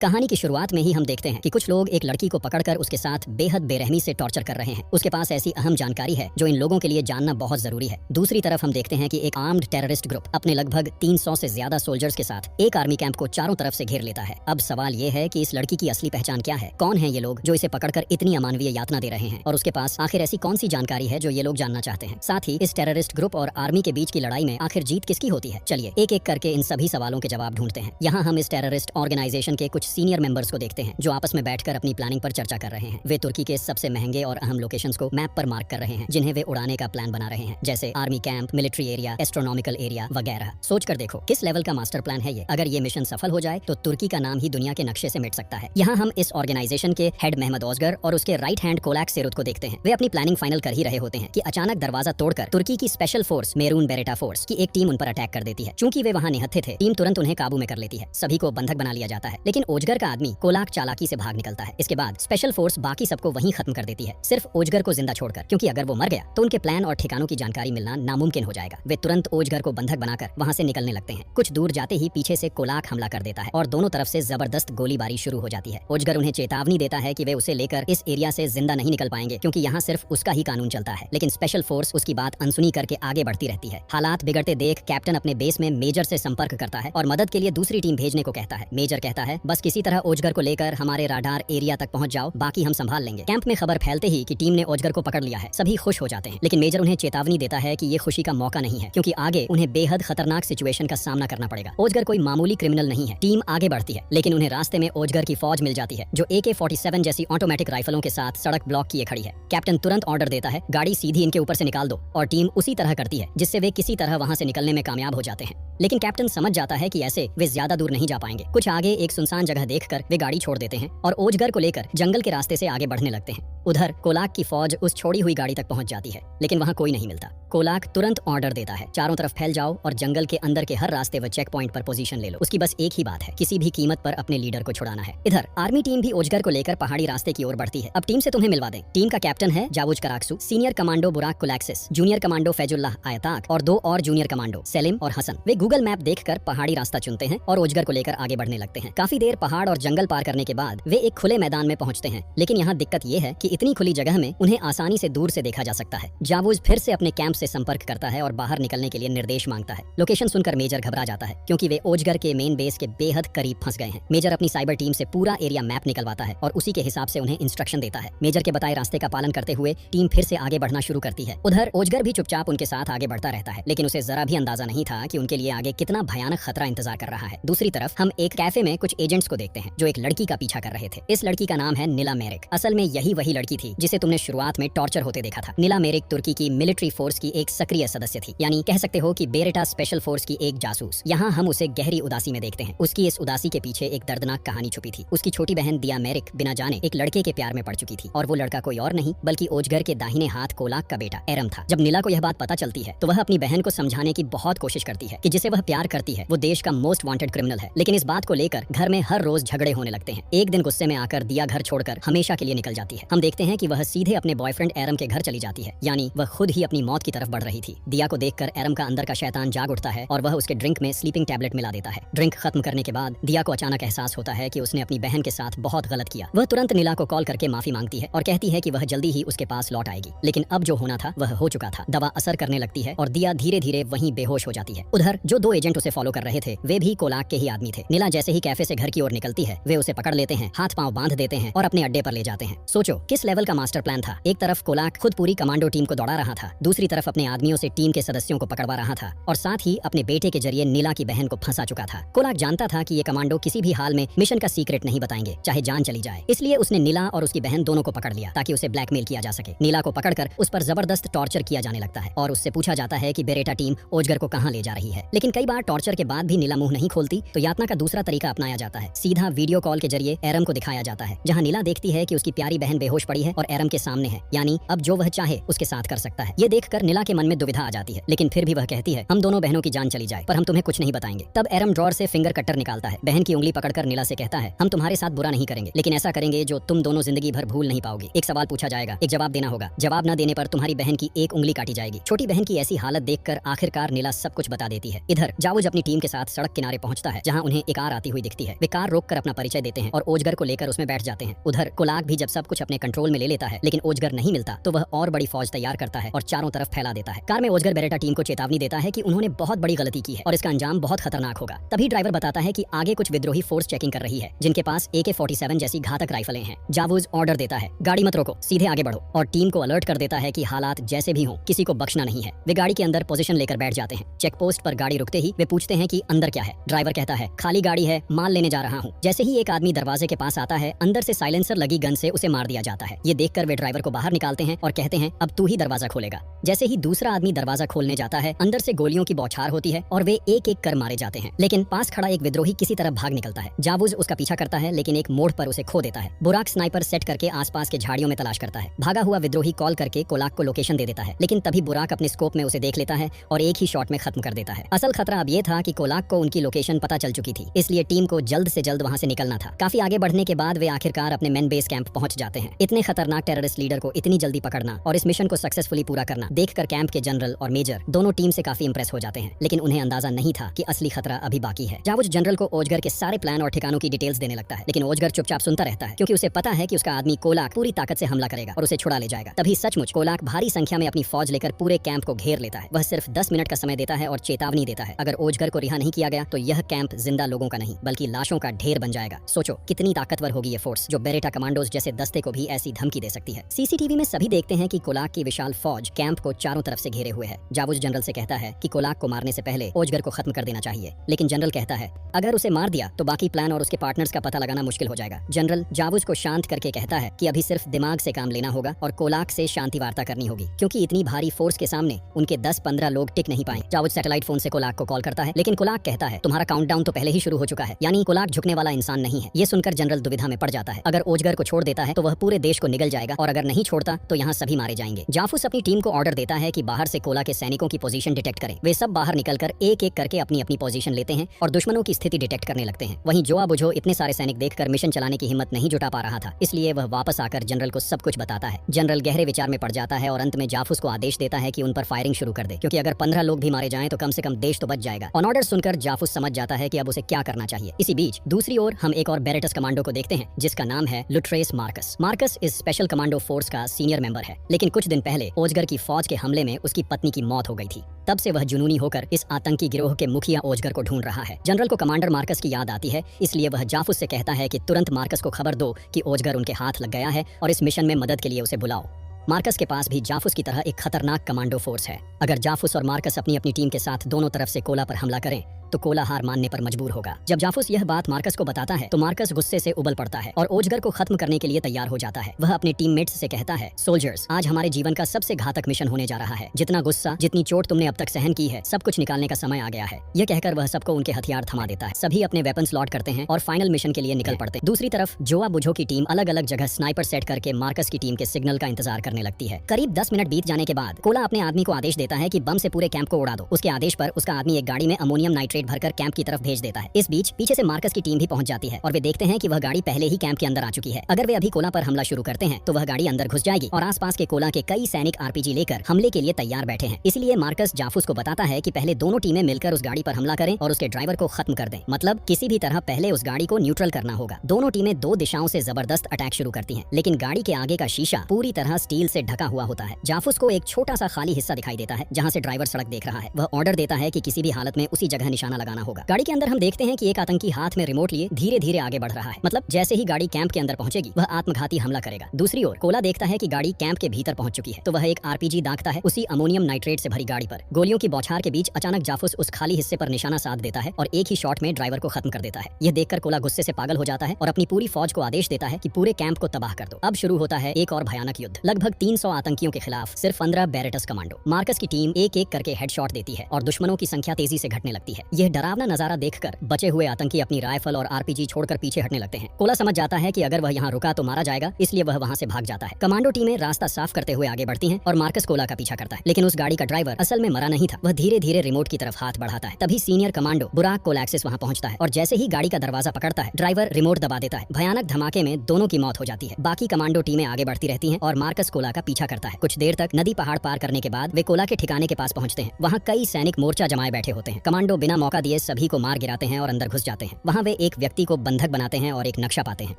कहानी की शुरुआत में ही हम देखते हैं कि कुछ लोग एक लड़की को पकड़कर उसके साथ बेहद बेरहमी से टॉर्चर कर रहे हैं। उसके पास ऐसी अहम जानकारी है जो इन लोगों के लिए जानना बहुत जरूरी है। दूसरी तरफ हम देखते हैं कि एक आर्म्ड टेररिस्ट ग्रुप अपने लगभग 300 से ज्यादा सोल्जर्स के साथ एक आर्मी कैंप को चारों तरफ से घेर लेता है। अब सवाल ये है कि इस लड़की की असली पहचान क्या है, कौन है ये लोग जो इसे पकड़कर इतनी अमानवीय यातना दे रहे हैं और उसके पास आखिर ऐसी कौन सी जानकारी है जो ये लोग जानना चाहते हैं। साथ ही इस टेररिस्ट ग्रुप और आर्मी के बीच की लड़ाई में आखिर जीत किसकी होती है। चलिए एक एक करके इन सभी सवालों के जवाब ढूंढते हैं। यहाँ हम इस टेररिस्ट ऑर्गेनाइजेशन के कुछ सीनियर मेंबर्स को देखते हैं जो आपस में बैठकर अपनी प्लानिंग पर चर्चा कर रहे हैं। वे तुर्की के सबसे महंगे और अहम लोकेशंस को मैप पर मार्क कर रहे हैं जिन्हें वे उड़ाने का प्लान बना रहे हैं, जैसे army camp, military area, astronomical area वगैरह। सोच कर देखो किस लेवल का मास्टर प्लान है ये। अगर ये मिशन सफल हो जाए तो तुर्की का नाम ही दुनिया के नक्शे से मिट सकता है। यहाँ हम इस ऑर्गेनाइजेशन के हेड महमद ओजगर और उसके राइट हैंड कोलाक सेरुत को देखते हैं। वे अपनी प्लानिंग फाइनल कर ही रहे होते हैं कि अचानक दरवाजा तोड़कर तुर्की की special force maroon Beretta force की एक टीम उन पर अटैक कर देती है। चूंकि वे वहाँ निहत्थे थे, टीम तुरंत उन्हें काबू में कर लेती है। सभी को बंधक बना लिया जाता है, लेकिन ओजगर का आदमी कोलाक चालाकी से भाग निकलता है। इसके बाद स्पेशल फोर्स बाकी सबको वहीं खत्म कर देती है, सिर्फ ओजगर को जिंदा छोड़कर, क्योंकि अगर वो मर गया तो उनके प्लान और ठिकानों की जानकारी मिलना नामुमकिन हो जाएगा। वे तुरंत ओजगर को बंधक बनाकर वहाँ से निकलने लगते हैं। कुछ दूर जाते ही पीछे से कोलाक हमला कर देता है और दोनों तरफ से जबरदस्त गोलीबारी शुरू हो जाती है। ओजगर उन्हें चेतावनी देता है कि वे उसे लेकर इस एरिया से जिंदा नहीं निकल पाएंगे, क्योंकि यहाँ सिर्फ उसका ही कानून चलता है। लेकिन स्पेशल फोर्स उसकी बात अनसुनी करके आगे बढ़ती रहती है। हालात बिगड़ते देख कैप्टन अपने बेस में मेजर से संपर्क करता है और मदद के लिए दूसरी टीम भेजने को कहता है। मेजर कहता है, बस किसी तरह ओजगर को लेकर हमारे राडार एरिया तक पहुंच जाओ, बाकी हम संभाल लेंगे। कैंप में खबर फैलते ही कि टीम ने ओजगर को पकड़ लिया है, सभी खुश हो जाते हैं। लेकिन मेजर उन्हें चेतावनी देता है कि ये खुशी का मौका नहीं है, क्योंकि आगे उन्हें बेहद खतरनाक सिचुएशन का सामना करना पड़ेगा। ओजगर कोई मामूली क्रिमिनल नहीं है। टीम आगे बढ़ती है, लेकिन उन्हें रास्ते में ओजगर की फौज मिल जाती है जो AK-47 जैसी ऑटोमेटिक राइफलों के साथ सड़क ब्लॉक किए खड़ी है। कैप्टन तुरंत ऑर्डर देता है, गाड़ी सीधी इनके ऊपर से निकाल दो, और टीम उसी तरह करती है, जिससे वे किसी तरह वहाँ से निकलने में कामयाब हो जाते हैं। लेकिन कैप्टन समझ जाता है कि ऐसे वे ज्यादा दूर नहीं जा पाएंगे। कुछ आगे एक सुनसान जगह देखकर वे गाड़ी छोड़ देते हैं और ओजगर को लेकर जंगल के रास्ते से आगे बढ़ने लगते हैं। उधर कोलाक की फौज उस छोड़ी हुई गाड़ी तक पहुंच जाती है, लेकिन वहां कोई नहीं मिलता। कोलाक तुरंत ऑर्डर देता है, चारों तरफ फैल जाओ और जंगल के अंदर के हर रास्ते व चेक पॉइंट पर पोजीशन ले लो। उसकी बस एक ही बात है, किसी भी कीमत पर अपने लीडर को छुड़ाना है। इधर आर्मी टीम भी ओजगर को लेकर पहाड़ी रास्ते की ओर बढ़ती है। अब टीम से तुम्हें मिलवा दें। टीम का कैप्टन है जावुज कराक्सू, सीनियर कमांडो बुराक कुलैक्सिस, जूनियर कमांडो फैजुल्लाह आयताक और 2 और जूनियर कमांडो सेलिम और हसन। वे गूगल मैप देखकर पहाड़ी रास्ता चुनते हैं और ओजगर को लेकर आगे बढ़ने लगते हैं। काफी देर पहाड़ और जंगल पार करने के बाद वे एक खुले मैदान में पहुंचते हैं, लेकिन यहाँ दिक्कत ये है कि इतनी खुली जगह में उन्हें आसानी से दूर से देखा जा सकता है। जावुज फिर से अपने कैंप से संपर्क करता है और बाहर निकलने के लिए निर्देश मांगता है। लोकेशन सुनकर मेजर घबरा जाता है, क्योंकि वे ओजगर के मेन बेस के बेहद करीब फंस गए हैं। मेजर अपनी साइबर टीम से पूरा एरिया मैप निकलवाता है और उसी के हिसाब से उन्हें इंस्ट्रक्शन देता है। मेजर के बताए रास्ते का पालन करते हुए टीम फिर से आगे बढ़ना शुरू करती है। उधर ओजगर भी चुपचाप उनके साथ आगे बढ़ता रहता है, लेकिन उसे जरा भी अंदाजा नहीं था कि उनके लिए आगे कितना भयानक खतरा इंतजार कर रहा है। दूसरी तरफ हम एक कैफे में कुछ एजेंट्स को देखते हैं जो एक लड़की का पीछा कर रहे थे। इस लड़की का नाम है नीला मेरिक। असल में यही वही लड़की थी जिसे तुमने शुरुआत में टॉर्चर होते देखा था। नीला मेरिक तुर्की की मिलिट्री फोर्स की एक सक्रिय सदस्य थी, यानी कह सकते हो कि बेरेटा स्पेशल फोर्स की एक जासूस। यहाँ हम उसे गहरी उदासी में देखते हैं। उसकी इस उदासी के पीछे एक दर्दनाक कहानी छुपी थी। उसकी छोटी बहन दिया मेरिक बिना जाने एक लड़के के प्यार में पड़ चुकी थी, और वो लड़का कोई और नहीं बल्कि ओजगर के दाहिने हाथ कोलाक का बेटा एरम था। जब नीला को यह बात पता चलती है तो वह अपनी बहन को समझाने की बहुत कोशिश करती है कि जिसे वह प्यार करती है वो देश का मोस्ट वांटेड क्रिमिनल है। लेकिन इस बात को लेकर घर में हर रोज झगड़े होने लगते हैं। एक दिन गुस्से में आकर दिया घर छोड़कर हमेशा के लिए निकल जाती है। हम देखते हैं कि वह सीधे अपने बॉयफ्रेंड एरम के घर चली जाती है, यानी वह खुद ही अपनी मौत की तरफ बढ़ रही थी। दिया को देखकर एरम का अंदर का शैतान जाग उठता है और वह उसके ड्रिंक में स्लीपिंग टैबलेट मिला देता है। ड्रिंक खत्म करने के बाद दिया को अचानक एहसास होता है कि उसने अपनी बहन के साथ बहुत गलत किया। वह तुरंत नीला को कॉल करके माफी मांगती है और कहती है कि वह जल्दी ही उसके पास लौट आएगी। लेकिन अब जो होना था वह हो चुका था। दवा असर करने लगती है और दिया धीरे धीरे वहीं बेहोश हो जाती है। उधर जो 2 एजेंट उसे फॉलो कर रहे थे वे भी कोलाक के ही आदमी थे। नीला जैसे ही कैफे से घर की ओर निकलती है वे उसे पकड़ लेते हैं, हाथ पांव बांध देते हैं और अपने अड्डे पर ले जाते हैं। सोचो किस लेवल का मास्टर प्लान था। एक तरफ कोलाक खुद पूरी कमांडो टीम को दौड़ा रहा था, दूसरी तरफ अपने आदमियों से टीम के सदस्यों को पकड़वा रहा था और साथ ही अपने बेटे के जरिए नीला की बहन को फंसा चुका था। कोलाक जानता था कि ये कमांडो किसी भी हाल में मिशन का सीक्रेट नहीं बताएंगे, चाहे जान चली जाए। इसलिए उसने नीला और उसकी बहन दोनों को पकड़ लिया ताकि उसे ब्लैकमेल किया जा सके। नीला को पकड़कर उस पर जबरदस्त टॉर्चर किया जाने लगता है और उससे पूछा जाता है कि बेरेटा टीम ओजगर को कहां ले जा रही है। लेकिन कई बार टॉर्चर के बाद भी नीला मुंह नहीं खोलती तो यातना का दूसरा तरीका अपनाया जाता है। सीधा वीडियो कॉल के जरिए एरम को दिखाया जाता है, जहां नीला देखती है कि उसकी प्यारी बहन बेहोश पड़ी है और एरम के सामने है, यानी अब जो वह चाहे उसके साथ कर सकता है। ये देखकर नीला के मन में दुविधा आ जाती है, लेकिन फिर भी वह कहती है, हम दोनों बहनों की जान चली जाए पर हम तुम्हें कुछ नहीं बताएंगे। तब एरम ड्रॉर से फिंगर कटर निकालता है, बहन की उंगली पकड़कर नीला से कहता है, हम तुम्हारे साथ बुरा नहीं करेंगे, लेकिन ऐसा करेंगे जो तुम दोनों जिंदगी भर भूल नहीं पाओगे। एक सवाल पूछा जाएगा, एक जवाब देना होगा। जवाब न देने पर तुम्हारी बहन की एक उंगली काटी जाएगी। छोटी बहन की ऐसी हालत देखकर आखिरकार नीला सब कुछ बता देती है। इधर जावुज अपनी टीम के साथ सड़क किनारे पहुंचता है, जहां उन्हें एक कार आती हुई दिखती है। वे कार कार रोककर अपना परिचय देते हैं और ओजगर को लेकर उसमें बैठ जाते हैं। उधर कोलाक भी जब सब कुछ अपने कंट्रोल में ले लेता है लेकिन ओजगर नहीं मिलता तो वह और बड़ी फौज तैयार करता है और चारों तरफ फैला देता है। कार में ओजगर बेरेटा टीम को चेतावनी देता है कि उन्होंने बहुत बड़ी गलती की है और इसका अंजाम बहुत खतरनाक होगा। तभी ड्राइवर बताता है कि आगे कुछ विद्रोही फोर्स चेकिंग कर रही है जिनके पास AK-47 जैसी घातक राइफलें हैं। जावूज ऑर्डर देता है, गाड़ी मत रोको, सीधे आगे बढ़ो, और टीम को अलर्ट कर देता है कि हालात जैसे भी हों किसी को बख्शना नहीं है। वे गाड़ी के अंदर पोजीशन लेकर बैठ जाते हैं। चेक पोस्ट पर गाड़ी रुकते ही वे पूछते हैं कि अंदर क्या है। ड्राइवर कहता है खाली गाड़ी है, माल लेने जा रहा हूँ। जैसे ही एक आदमी दरवाजे के पास आता है अंदर से साइलेंसर लगी गन से उसे मार दिया जाता है। ये देखकर वे ड्राइवर को बाहर निकालते हैं और कहते हैं अब तू ही दरवाजा खोलेगा। जैसे ही दूसरा आदमी दरवाजा खोलने जाता है अंदर से गोलियों की बौछार होती है और वे एक एक कर मारे जाते हैं, लेकिन पास खड़ा एक विद्रोही किसी तरह भाग निकलता है। जावूज उसका पीछा करता है लेकिन एक मोड़ पर उसे खो देता है। बुराक स्नाइपर सेट करके आसपास के झाड़ियों में तलाश करता है। भागा हुआ विद्रोही कॉल करके कोलाक को लोकेशन दे देता है लेकिन तभी बुराक अपने स्कोप में उसे देख लेता है और एक ही शॉट में खत्म कर देता है। असल खतरा अब ये था कि कोलाक को उनकी लोकेशन पता चल चुकी थी, इसलिए टीम को जल्द से जल्द वहां से निकलना था। काफी आगे बढ़ने के बाद वे आखिरकार अपने मेन बेस कैंप पहुंच जाते हैं। इतने खतरनाक टेररिस्ट लीडर को इतनी जल्दी पकड़ना और इस मिशन को सक्सेसफुली पूरा करना देखकर कैंप के जनरल और मेजर दोनों टीम से काफी इंप्रेस हो जाते हैं, लेकिन उन्हें अंदाजा नहीं था कि असली खतरा अभी बाकी है। जावूज जनरल को ओजगर के सारे प्लान और ठिकानों की डिटेल्स देने लगता है, लेकिन ओजगर चुपचाप सुनता रहता है क्योंकि उसे पता है कि उसका आदमी कोलाक पूरी ताकत से हमला करेगा और उसे छुड़ा ले जाएगा। तभी सचमुच कोलाक भारी संख्या में अपनी फौज लेकर पूरे कैंप को घेर लेता है। वह सिर्फ 10 मिनट का समय देता है और चेतावनी देता है, अगर ओजगर को रिहा नहीं किया गया तो यह कैंप जिंदा लोगों का नहीं बल्कि लाशों का ढेर बन जाएगा। सोचो कितनी ताकतवर होगी ये फोर्स जो बेरेटा कमांडोज जैसे दस्ते को भी ऐसी धमकी दे सकती है। सीसीटीवी में सभी देखते हैं कि कोलाक की विशाल फौज कैंप को चारों तरफ से घेरे हुए है। जावूज जनरल से कहता है कि कोलाक को मारने से पहले ओजगर को खत्म कर देना चाहिए, लेकिन जनरल कहता है अगर उसे मार दिया तो बाकी प्लान और उसके पार्टनर्स का पता लगाना मुश्किल हो जाएगा। जनरल जावूज को शांत करके कहता है कि अभी सिर्फ दिमाग से काम लेना होगा और कोलाक से शांति वार्ता करनी होगी, क्योंकि इतनी भारी फोर्स के सामने उनके 10-15 लोग टिक नहीं पाए। जावूज सैटेलाइट फोन से कोलाक को कॉल करता है, लेकिन कोलाक कहता है तुम्हारा काउंटडाउन तो पहले ही शुरू हो चुका है, यानी कोलाक झुकने वाला इंसान नहीं है। ये सुनकर जनरल दुविधा में पड़ जाता है। अगर ओजगर को छोड़ देता है तो वह पूरे देश को निगल जाएगा और अगर नहीं छोड़ता तो यहाँ सभी मारे जाएंगे। जाफूस अपनी टीम को ऑर्डर देता है कि बाहर से कोला के सैनिकों की पोजीशन डिटेक्ट करें। वे सब बाहर निकलकर एक एक करके अपनी अपनी पोजीशन लेते हैं और दुश्मनों की स्थिति डिटेक्ट करने लगते हैं। वहीं जोआ बुझो इतने सारे सैनिक देखकर मिशन चलाने की हिम्मत नहीं जुटा पा रहा था, इसलिए वह वापस आकर जनरल को सब कुछ बताता है। जनरल गहरे विचार में पड़ जाता है और अंत में जाफूस को आदेश देता है कि उन पर फायरिंग शुरू कर दे, क्योंकि अगर 15 लोग भी मारे जाएं तो कम से कम देश तो बच जाएगा। ऑन ऑर्डर सुनकर जाफूस समझ जाता है कि अब उसे क्या करना चाहिए। इसी बीच दूसरी ओर हम एक और बेरेटस कमांडो को देखते हैं जिसका नाम है लुट्रेस मार्कस। मार्कस इस स्पेशल कमांडो फोर्स का सीनियर मेंबर है, लेकिन कुछ दिन पहले ओजगर की फौज के हमले में उसकी पत्नी की मौत हो गई थी। तब से वह जुनूनी होकर इस आतंकी गिरोह के मुखिया ओजगर को ढूंढ रहा है। जनरल को कमांडर मार्कस की याद आती है, इसलिए वह जाफूस से कहता है कि तुरंत मार्कस को खबर दो कि ओजगर उनके हाथ लग गया है और इस मिशन में मदद के लिए उसे बुलाओ। मार्कस के पास भी जाफूस की तरह एक खतरनाक कमांडो फोर्स है। अगर जाफूस और मार्कस अपनी अपनी टीम के साथ दोनों तरफ से कोला पर हमला करें तो कोला हार मानने पर मजबूर होगा। जब जाफूस यह बात मार्कस को बताता है तो मार्कस गुस्से से उबल पड़ता है और ओजगर को खत्म करने के लिए तैयार हो जाता है। वह अपने टीममेट्स से कहता है, सोल्जर्स, आज हमारे जीवन का सबसे घातक मिशन होने जा रहा है। जितना गुस्सा, जितनी चोट तुमने अब तक सहन की है, सब कुछ निकालने का समय आ गया है। यह कहकर वह सबको उनके हथियार थमा देता है। सभी अपने वेपन्स लॉड करते हैं और फाइनल मिशन के लिए निकल पड़ते हैं। दूसरी तरफ जोआ बुझो की टीम अलग अलग जगह स्नाइपर सेट करके मार्कस की टीम के सिग्नल का इंतजार करने लगती है। करीब 10 मिनट बीत जाने के बाद कोला अपने आदमी को आदेश देता है कि बम से पूरे कैंप को उड़ा दो। उसके आदेश पर उसका आदमी एक गाड़ी में अमोनियम नाइट्रेट भरकर कैंप की तरफ भेज देता है। इस बीच पीछे से मार्कस की टीम भी पहुंच जाती है और वे देखते हैं कि वह गाड़ी पहले ही कैंप के अंदर आ चुकी है। अगर वे अभी कोला पर हमला शुरू करते हैं तो वह गाड़ी अंदर घुस जाएगी और आसपास के कोला के कई सैनिक आरपीजी लेकर हमले के लिए तैयार बैठे हैं। इसलिए मार्कस जाफूस को बताता है कि पहले दोनों टीमें मिलकर उस गाड़ी पर हमला करें और उसके ड्राइवर को खत्म कर दें। मतलब किसी भी तरह पहले उस गाड़ी को न्यूट्रल करना होगा। दोनों टीमें दो दिशाओं से जबरदस्त अटैक शुरू करती हैं, लेकिन गाड़ी के आगे का शीशा पूरी तरह स्टील से ढका हुआ होता है। जाफूस को एक छोटा सा खाली हिस्सा दिखाई देता है जहाँ से ड्राइवर सड़क देख रहा है। वह ऑर्डर देता है कि किसी भी हालत में उसी जगह निशाना लगाना होगा। गाड़ी के अंदर हम देखते हैं कि एक आतंकी हाथ में रिमोट लिए धीरे धीरे आगे बढ़ रहा है। मतलब जैसे ही गाड़ी कैंप के अंदर पहुंचेगी वह आत्मघाती हमला करेगा। दूसरी ओर कोला देखता है कि गाड़ी कैंप के भीतर पहुंच चुकी है, तो वह एक आरपीजी दागता है उसी अमोनियम नाइट्रेट से भरी गाड़ी पर। गोलियों की बौछार के बीच अचानक जाफूस उस खाली हिस्से पर निशाना साध देता है और एक ही शॉट में ड्राइवर को खत्म कर देता है। यह देखकर कोला गुस्से से पागल हो जाता है और अपनी पूरी फौज को आदेश देता है कि पूरे कैंप को तबाह कर दो। अब शुरू होता है एक और भयानक युद्ध। लगभग 300 आतंकियों के खिलाफ सिर्फ 15 बेरेटस कमांडो। मार्कस की टीम एक एक करके हेडशॉट देती है और दुश्मनों की संख्या तेजी से घटने लगती है। यह डरावना नजारा देखकर बचे हुए आतंकी अपनी राइफल और आरपीजी छोड़कर पीछे हटने लगते हैं। कोला समझ जाता है कि अगर वह यहाँ रुका तो मारा जाएगा, इसलिए वह वहाँ से भाग जाता है। कमांडो टीमें रास्ता साफ करते हुए आगे बढ़ती हैं और मार्कस कोला का पीछा करता है, लेकिन उस गाड़ी का ड्राइवर असल में मरा नहीं था। वह धीरे धीरे रिमोट की तरफ हाथ बढ़ाता है। तभी सीनियर कमांडो बुराक कोलैक्सिस वहाँ पहुंचता है और जैसे ही गाड़ी का दरवाजा पकड़ता है ड्राइवर रिमोट दबा देता है। भयानक धमाके में दोनों की मौत हो जाती है। बाकी कमांडो टीमें आगे बढ़ती रहती हैं और मार्कस कोला का पीछा करता है। कुछ देर तक नदी पहाड़ पार करने के बाद वे कोला के ठिकाने के पास पहुंचते हैं। वहाँ कई सैनिक मोर्चा जमाए बैठे होते हैं। कमांडो बिना मौका दिए सभी को मार गिराते हैं और अंदर घुस जाते हैं। वहाँ वे एक व्यक्ति को बंधक बनाते हैं और एक नक्शा पाते हैं।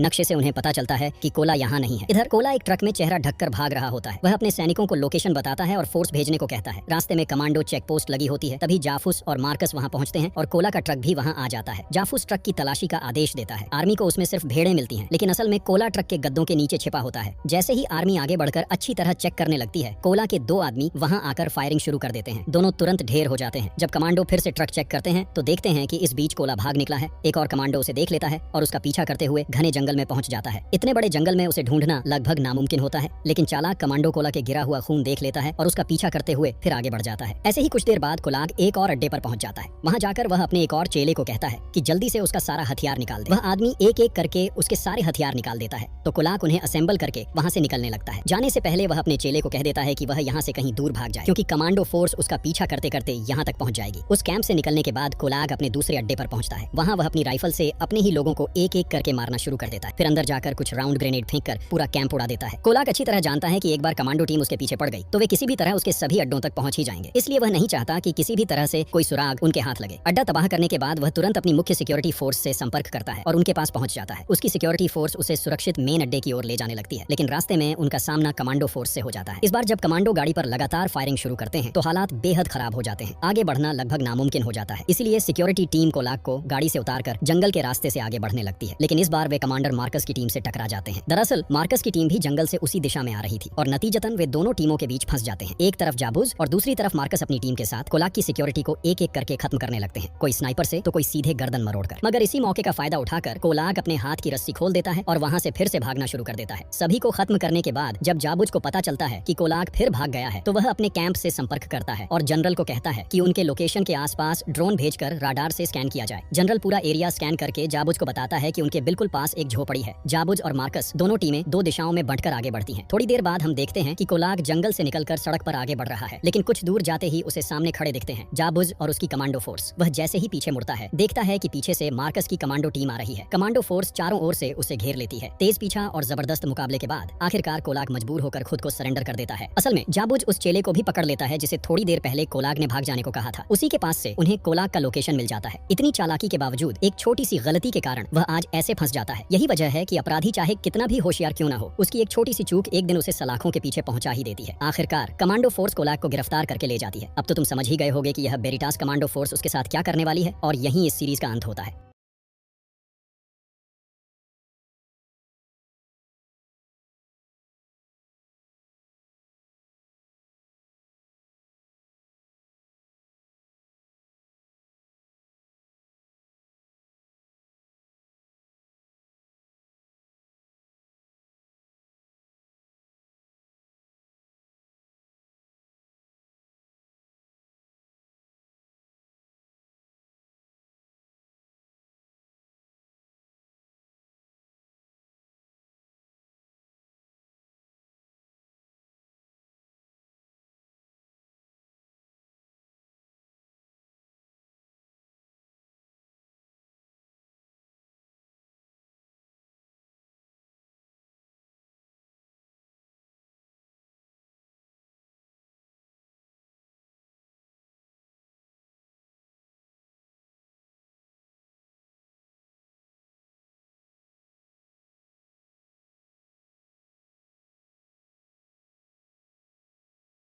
नक्शे से उन्हें पता चलता है कि कोला यहाँ नहीं है। इधर कोला एक ट्रक में चेहरा ढककर भाग रहा होता है। वह अपने सैनिकों को लोकेशन बताता है और फोर्स भेजने को कहता है। रास्ते में कमांडो चेक पोस्ट लगी होती है। तभी जाफूस और मार्कस वहाँ पहुँचते हैं और कोला का ट्रक भी वहाँ आ जाता है। जाफूस ट्रक की तलाशी का आदेश देता है। आर्मी को उसमें सिर्फ भेड़ें मिलती हैं, लेकिन असल में कोला ट्रक के गद्दों के नीचे छिपा होता है। जैसे ही आर्मी आगे बढ़कर अच्छी तरह चेक करने लगती है, कोला के 2 आदमी वहाँ आकर फायरिंग शुरू कर देते हैं। दोनों तुरंत ढेर हो जाते हैं। जब कमांडो फिर से ट्रक चेक करते हैं तो देखते हैं कि इस बीच कोला भाग निकला है। एक और कमांडो उसे देख लेता है और उसका पीछा करते हुए घने जंगल में पहुंच जाता है। इतने बड़े जंगल में उसे ढूंढना लगभग नामुमकिन होता है, लेकिन चालाक कमांडो कोला के गिरा हुआ खून देख लेता है और उसका पीछा करते हुए फिर आगे बढ़ जाता है। ऐसे ही कुछ देर बाद कोलाग एक और अड्डे पर पहुंच जाता है। वहां जाकर वह अपने एक और चेले को कहता है कि जल्दी से उसका सारा हथियार निकाल दे। वह आदमी एक एक करके उसके सारे हथियार निकाल देता है, तो कोलाग उन्हें असेंबल करके वहां से निकलने लगता है। जाने से पहले वह अपने चेले को कह देता है कि वह यहाँ से कहीं दूर भाग जाए, क्योंकि कमांडो फोर्स उसका पीछा करते करते यहाँ तक पहुंच जाएगी। उस कैंप से निकलने के बाद कोलाग अपने दूसरे अड्डे पर पहुंचता है। वहाँ वह अपनी राइफल से अपने ही लोगों को एक एक करके मारना शुरू कर देता है। फिर अंदर जाकर कुछ राउंड ग्रेनेड फेंककर पूरा कैंप उड़ा देता है। कोलाग अच्छी तरह जानता है कि एक बार कमांडो टीम उसके पीछे पड़ गई तो वे किसी भी तरह उसके सभी अड्डों तक पहुंच ही जाएंगे। इसलिए वह नहीं चाहता कि किसी भी तरह से कोई सुराग उनके हाथ लगे। अड्डा तबाह करने के बाद वह तुरंत अपनी मुख्य सिक्योरिटी फोर्स से संपर्क करता है और उनके पास पहुंच जाता है। उसकी सिक्योरिटी फोर्स उसे सुरक्षित मेन अड्डे की ओर ले जाने लगती है, लेकिन रास्ते में उनका सामना कमांडो फोर्स से हो जाता है। इस बार जब कमांडो गाड़ी पर लगातार फायरिंग शुरू करते हैं तो हालात बेहद खराब हो जाते हैं। आगे बढ़ना लगभग नामुमकिन हो जाता है। इसलिए सिक्योरिटी टीम कोलाग को गाड़ी से उतारकर जंगल के रास्ते से आगे बढ़ने लगती है, लेकिन इस बार वे कमांडर मार्कस की टीम से टकरा जाते हैं। दरअसल मार्कस की टीम भी जंगल से उसी दिशा में आ रही थी और नतीजतन वे दोनों टीमों के बीच फंस जाते हैं। एक तरफ जाबूज और दूसरी तरफ मार्कस अपनी टीम के साथ कोलाग की सिक्योरिटी को एक एक करके खत्म करने लगते हैं, कोई स्नाइपर से तो कोई सीधे गर्दन मरोड़कर। मगर इसी मौके का फायदा उठाकर कोलाग अपने हाथ की रस्सी खोल देता है और वहाँ से फिर से भागना शुरू कर देता है। सभी को खत्म करने के बाद जब जाबूज को पता चलता है कि कोलाग फिर भाग गया है तो वह अपने कैंप से संपर्क करता है और जनरल को कहता है कि उनके लोकेशन के आसपास ड्रोन भेजकर राडार से स्कैन किया जाए। जनरल पूरा एरिया स्कैन करके जाबूज को बताता है कि उनके बिल्कुल पास एक झोपड़ी है। जाबूज और मार्कस दोनों टीमें 2 दिशाओं में बंटकर आगे बढ़ती हैं। थोड़ी देर बाद हम देखते हैं कि कोलाग जंगल से निकलकर सड़क पर आगे बढ़ रहा है, लेकिन कुछ दूर जाते ही उसे सामने खड़े दिखते हैं जाबूज और उसकी कमांडो फोर्स। वह जैसे ही पीछे मुड़ता है देखता है कि पीछे से मार्कस की कमांडो टीम आ रही है। कमांडो फोर्स चारों ओर से उसे घेर लेती है। तेज पीछा और जबरदस्त मुकाबले के बाद आखिरकार कोलाग मजबूर होकर खुद को सरेंडर कर देता है। असल में जाबूज उस चेले को भी पकड़ लेता है जिसे थोड़ी देर पहले कोलाग ने भाग जाने को कहा था। उसी के पास से उन्हें कोलाग का लोकेशन मिल जाता है। इतनी चालाकी के बावजूद एक छोटी सी गलती के कारण वह आज ऐसे फंस जाता है। यही वजह है कि अपराधी चाहे कितना भी होशियार क्यों ना हो, उसकी एक छोटी सी चूक एक दिन उसे सलाखों के पीछे पहुंचा ही देती है। आखिरकार कमांडो फोर्स कोलाग को गिरफ्तार करके ले जाती है। अब तो तुम समझ ही गए होगे कि यह बेरिटास कमांडो फोर्स उसके साथ क्या करने वाली है और यहीं इस सीरीज का अंत होता है।